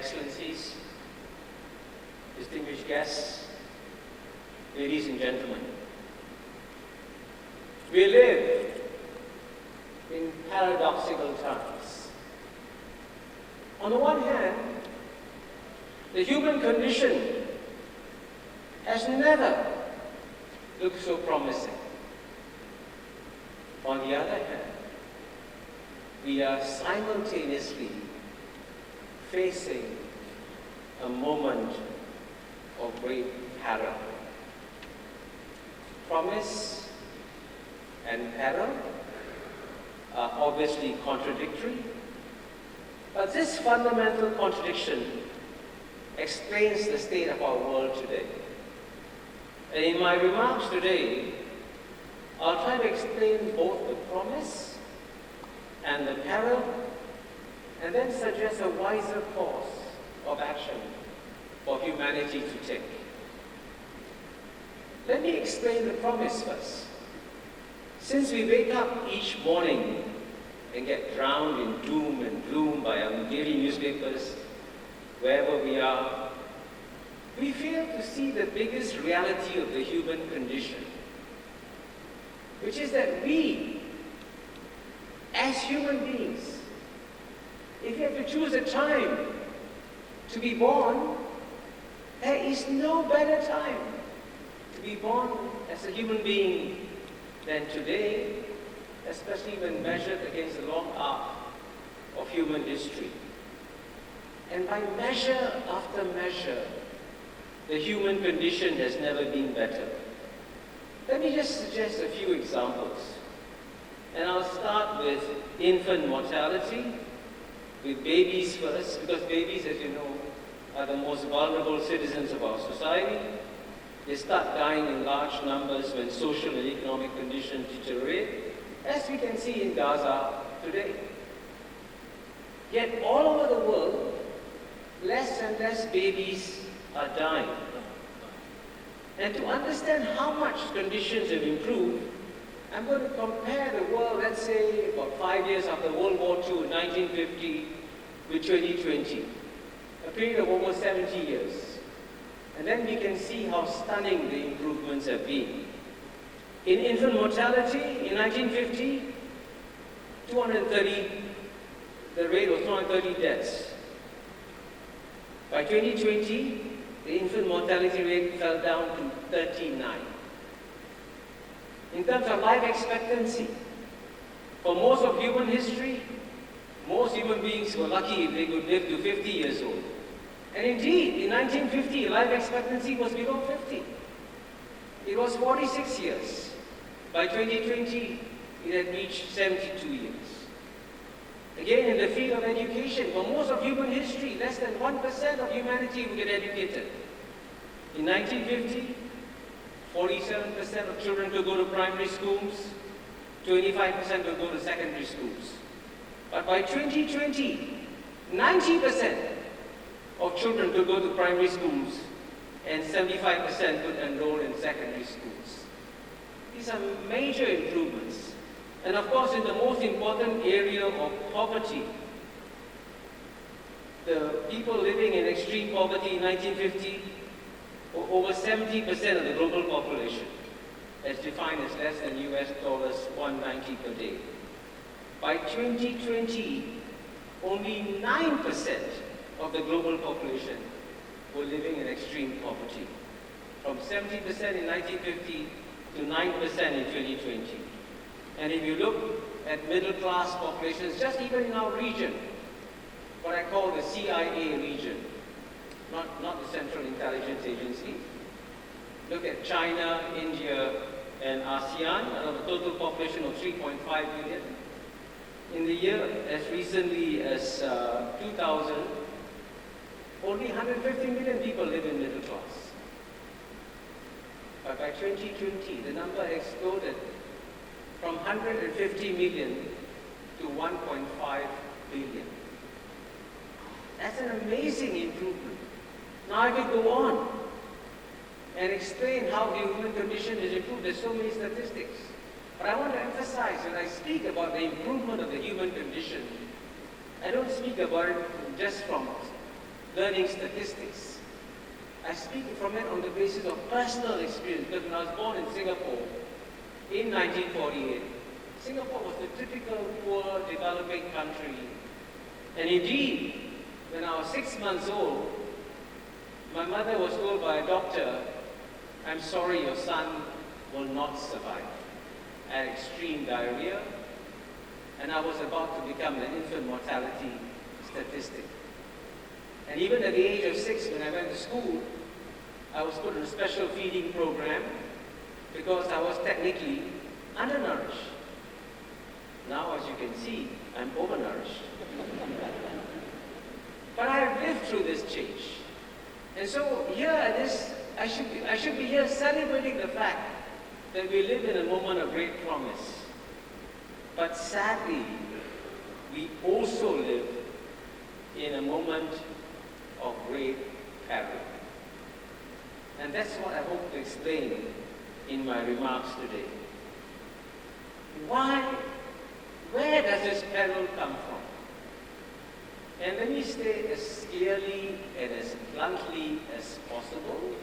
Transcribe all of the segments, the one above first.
Excellencies, distinguished guests, ladies and gentlemen. We live in paradoxical times. On the one hand, the human condition has never looked so promising. On the other hand, we are simultaneously facing a moment of great peril. Promise and peril are obviously contradictory, but this fundamental contradiction explains the state of our world today. And in my remarks today, I'll try to explain both the promise and the peril, and then suggest a wiser course of action for humanity to take. Let me explain the promise first. Since we wake up each morning and get drowned in doom and gloom by our daily newspapers, wherever we are, we fail to see the biggest reality of the human condition, which is that we, as human beings, if you have to choose a time to be born, there is no better time to be born as a human being than today, especially when measured against the long arc of human history. And by measure after measure, the human condition has never been better. Let me just suggest a few examples. And I'll start with infant mortality, with babies first, because babies, as you know, are the most vulnerable citizens of our society. They start dying in large numbers when social and economic conditions deteriorate, as we can see in Gaza today. Yet all over the world, less and less babies are dying. And to understand how much conditions have improved, I'm going to compare the world, let's say, about 5 years after World War II, 1950, with 2020, a period of almost 70 years. And then we can see how stunning the improvements have been. In infant mortality, in 1950, the rate was 230 deaths. By 2020, the infant mortality rate fell down to 39. In terms of life expectancy, for most of human history, most human beings were lucky if they could live to 50 years old. And indeed, in 1950, life expectancy was below 50. It was 46 years. By 2020, it had reached 72 years. Again, in the field of education, for most of human history, less than 1% of humanity would get educated. In 1950, 47% of children could go to primary schools, 25% could go to secondary schools. But by 2020, 90% of children could go to primary schools and 75% could enroll in secondary schools. These are major improvements. And of course, in the most important area of poverty, the people living in extreme poverty in 1950 were over 70% of the global population, as defined as less than US dollars 190 per day. By 2020, only 9% of the global population were living in extreme poverty, from 70% in 1950 to 9% in 2020. And if you look at middle-class populations, just even in our region, what I call the CIA region, not the Central Intelligence Agency, look at China, India, and ASEAN, out of a total population of 3.5 billion. In the year as recently as 2000, only 150 million people live in middle class. But by 2020, the number exploded from 150 million to 1.5 billion. That's an amazing improvement. Now I could go on and explain how the human condition is improved. There's so many statistics. But I want to emphasize, when I speak about the improvement of the human condition, I don't speak about it just from learning statistics. I speak from it on the basis of personal experience, because when I was born in Singapore in 1948, Singapore was the typical poor developing country. And indeed, when I was 6 months old, my mother was told by a doctor, "I'm sorry, your son will not survive." I had extreme diarrhea, and I was about to become an infant mortality statistic. And even at the age of 6, when I went to school, I was put in a special feeding program because I was technically undernourished. Now, as you can see, I'm overnourished. But I have lived through this change. And so here at this, I should be here celebrating the fact that we live in a moment of great promise. But sadly, we also live in a moment of great peril. And that's what I hope to explain in my remarks today. Where does this peril come from? And let me state as clearly and as bluntly as possible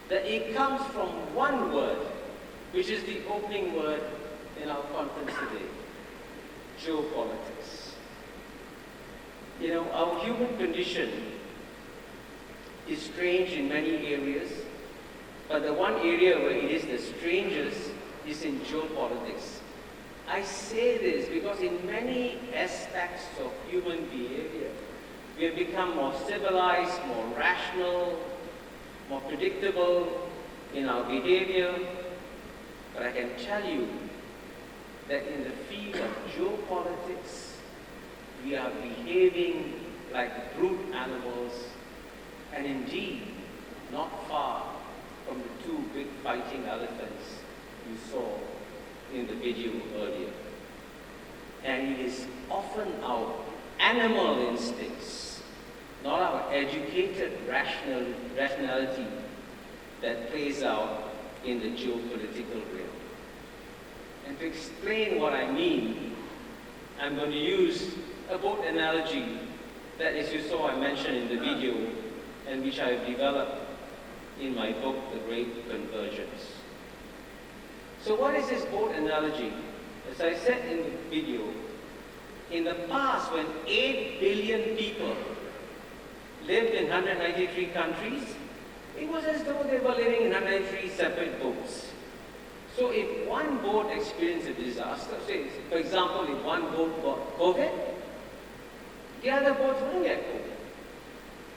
that it comes from one word, which is the opening word in our conference today: geopolitics. You know, our human condition is strange in many areas, but the one area where it is the strangest is in geopolitics. I say this because in many aspects of human behavior, we have become more civilized, more rational, more predictable in our behavior. But I can tell you that in the field of geopolitics, we are behaving like brute animals, and indeed not far from the two big fighting elephants you saw in the video earlier. And it is often our animal instincts, not our educated rationality, that plays out in the geopolitical realm. And to explain what I mean, I'm going to use a boat analogy that, as you saw, I mentioned in the video, and which I have developed in my book, The Great Convergence. So what is this boat analogy? As I said in the video, in the past, when 8 billion people lived in 193 countries, it was as though they were living in 193 separate boats. So if one boat experienced a disaster, say, for example, if one boat got COVID, the other boats wouldn't get COVID.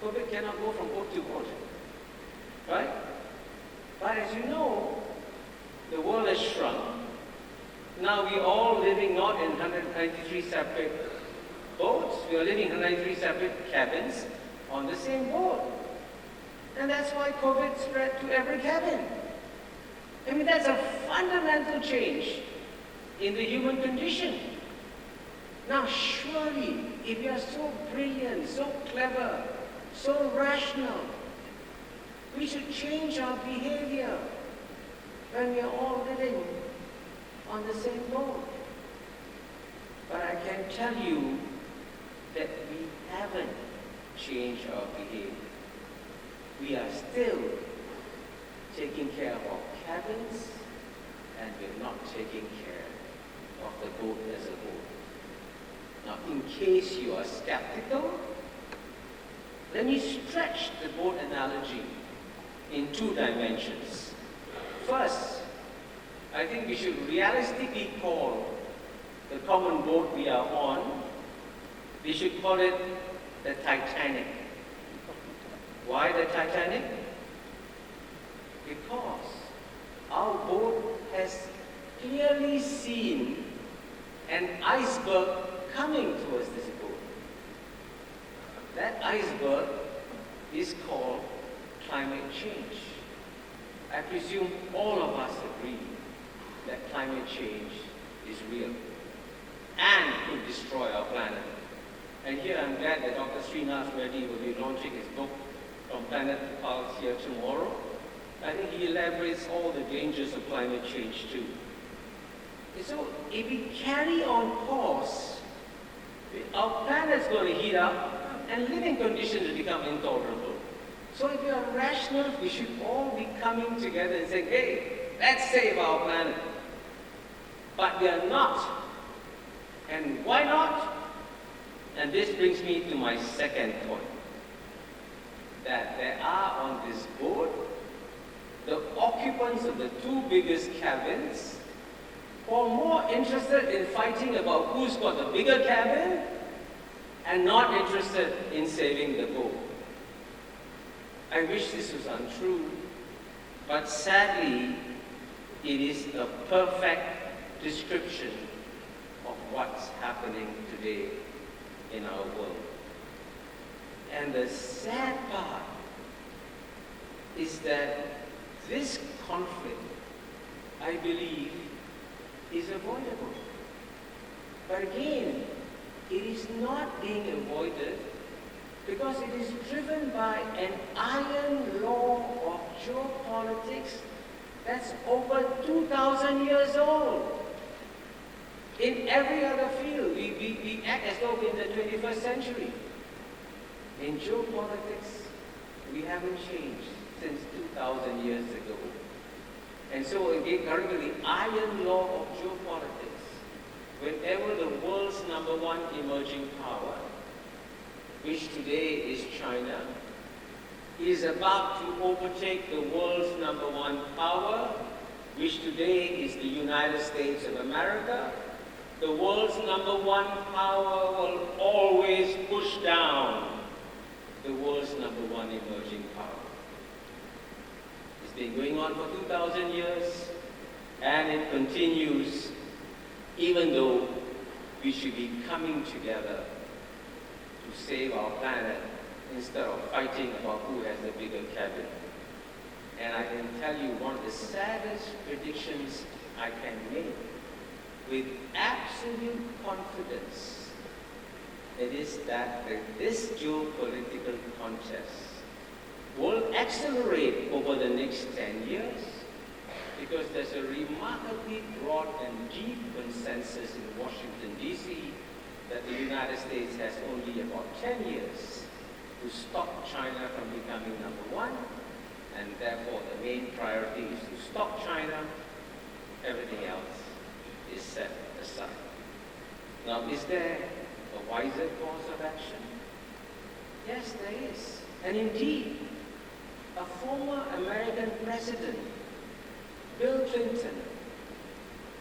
COVID cannot go from boat to boat, right? But as you know, the world has shrunk. Now we're all living not in 193 separate boats, we are living in 193 separate cabins on the same boat. And that's why COVID spread to every cabin. I mean, that's a fundamental change in the human condition. Now, surely, if you are so brilliant, so clever, so rational, we should change our behavior when we are all living on the same boat. But I can tell you that we haven't changed our behavior. We are still taking care of our cabins, and we're not taking care of the boat as a whole. Now, in case you are skeptical, let me stretch the boat analogy in 2 dimensions. First, I think we should realistically call the common boat we are on, we should call it the Titanic. Why the Titanic? Because our boat has clearly seen an iceberg coming towards this boat. That iceberg is called climate change. I presume all of us agree that climate change is real and could destroy our planet. And here I'm glad that Dr. Srinath Reddy will be launching his book, From Planet to Pulse, here tomorrow. I think he elaborates all the dangers of climate change too. And so if we carry on course, our planet's going to heat up and living conditions will become intolerable. So if we are rational, we should all be coming together and saying, hey, let's save our planet. But we are not. And why not? And this brings me to my second point. That there are on this boat the occupants of the two biggest cabins who are more interested in fighting about who's got the bigger cabin and not interested in saving the boat. I wish this was untrue, but sadly, it is a perfect description of what's happening today in our world. And the sad part is that this conflict, I believe, is avoidable. But again, it is not being avoided because it is driven by an iron law of geopolitics that's over 2,000 years old. In every other field, we act as though we're in the 21st century. In geopolitics, we haven't changed since 2,000 years ago. And so again, currently, the iron law of geopolitics, whenever the world's number one emerging power, which today is China, is about to overtake the world's number one power, which today is the United States of America, the world's number one power will always push down the world's number one emerging power. It's been going on for 2,000 years, and it continues, even though we should be coming together to save our planet instead of fighting about who has the bigger cabin. And I can tell you one of the saddest predictions I can make with absolute confidence, it is that this geopolitical contest will accelerate over the next 10 years because there's a remarkably broad and deep consensus in Washington, D.C. that the United States has only about 10 years to stop China from becoming number one, and therefore the main priority is to stop China. Everything else is set aside. Now, is there a wiser course of action? Yes, there is. And indeed, a former American president, Bill Clinton,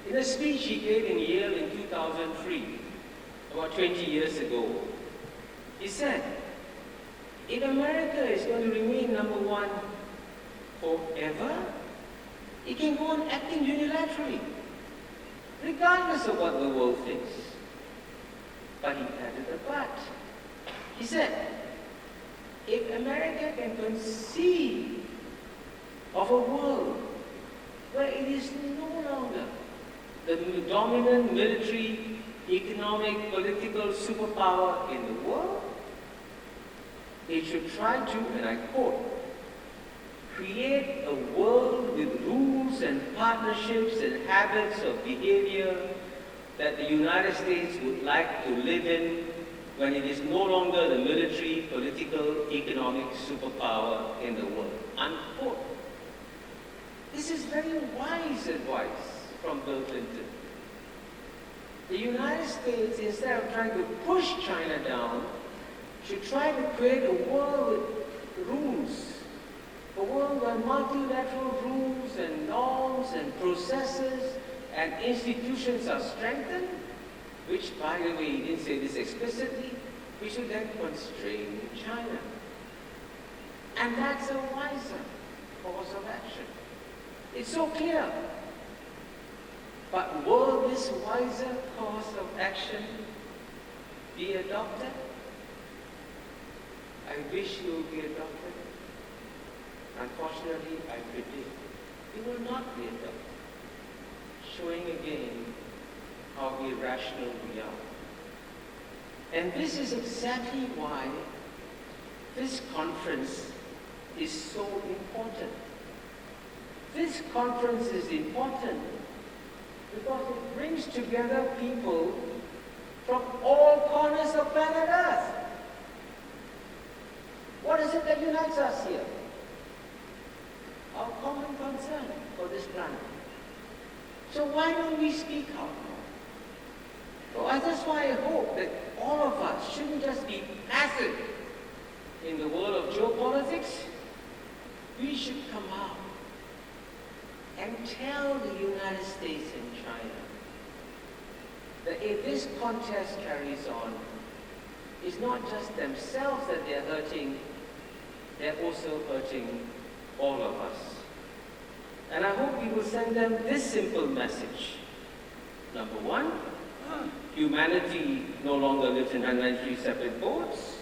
in a speech he gave in Yale in 2003, about 20 years ago, he said, if America is going to remain number one forever, it can go on acting unilaterally, regardless of what the world thinks. But he added a but. He said, if America can conceive of a world where it is no longer the dominant military, economic, political superpower in the world, it should try to, and I quote, create a world with rules and partnerships and habits of behavior that the United States would like to live in when it is no longer the military, political, economic superpower in the world. Unquote. This is very wise advice from Bill Clinton. The United States, instead of trying to push China down, should try to create a world with rules, a world where multilateral rules and norms and processes and institutions are strengthened, which, by the way, he didn't say this explicitly, we should then constrain China. And that's a wiser course of action. It's so clear. But will this wiser course of action be adopted? I wish it would be adopted. Unfortunately, I predict it will not be adopted, showing again how irrational we are. And this is exactly why this conference is so important. This conference is important because it brings together people from all corners of planet Earth. What is it that unites us here? Our common concern for this planet. So why don't we speak out more? So that's why I hope that all of us shouldn't just be passive in the world of geopolitics. We should come out and tell the United States and China that if this contest carries on, it's not just themselves that they're hurting, they're also hurting all of us. And I hope we will send them this simple message. Number one, humanity no longer lives in 193 separate boats.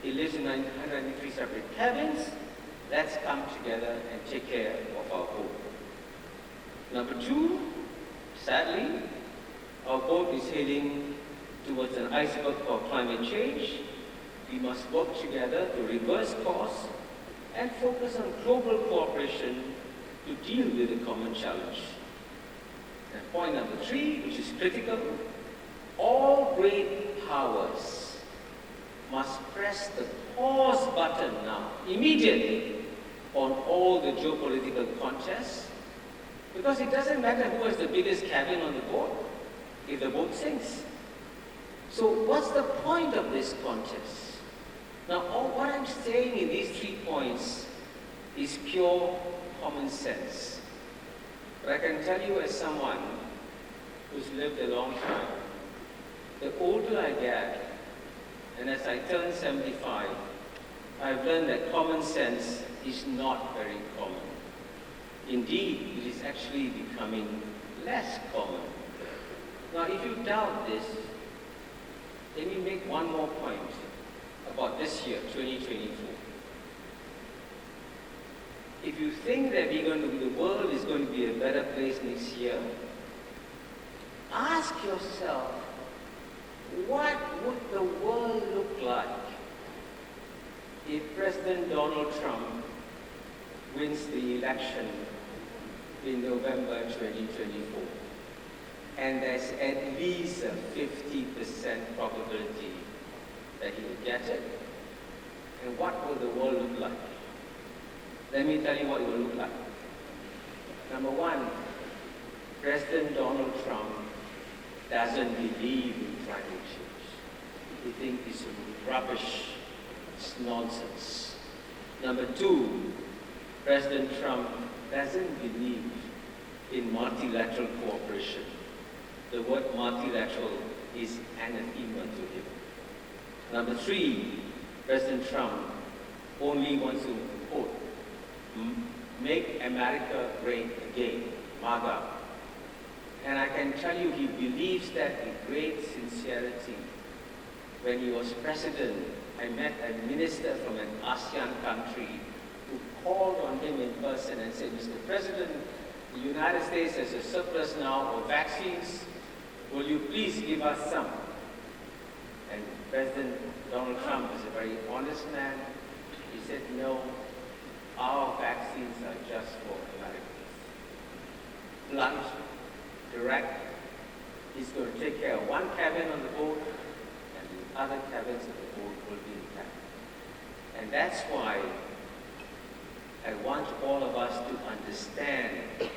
It lives in 193 separate cabins. Let's come together and take care of our boat. Number two, sadly, our boat is heading towards an iceberg of climate change. We must work together to reverse course and focus on global cooperation to deal with the common challenge. And point number three, which is critical, all great powers must press the pause button now, immediately, on all the geopolitical contests, because it doesn't matter who has the biggest cabin on the boat if the boat sinks. So what's the point of this contest? Now, what I'm saying in these 3 points is pure common sense. But I can tell you as someone who's lived a long time, the older I get, and as I turn 75, I've learned that common sense is not very common. Indeed, it is actually becoming less common. Now, if you doubt this, let me make one more point about this year, 2024. If you think that the world is going to be a better place next year, ask yourself, what would the world look like if President Donald Trump wins the election in November 2024? And there's at least a 50% probability that he will get it. And what will the world look like? Let me tell you what it will look like. Number one, President Donald Trump doesn't believe in climate change. He thinks it's rubbish, it's nonsense. Number two, President Trump doesn't believe in multilateral cooperation. The word multilateral is anathema to him. Number three, President Trump only wants to, quote, make America great again, MAGA. And I can tell you he believes that with great sincerity. When he was president, I met a minister from an ASEAN country who called on him in person and said, Mr. President, the United States has a surplus now of vaccines. Will you please give us some? And President Donald Trump is a very honest man. He said, no, our vaccines are just for Americans. Blunt, direct. He's going to take care of one cabin on the boat, and the other cabins of the boat will be intact. And that's why I want all of us to understand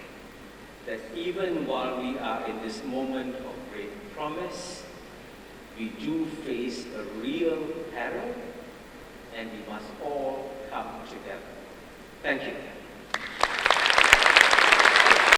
that even while we are in this moment of great promise, we do face a real peril, and we must all come together. Thank you.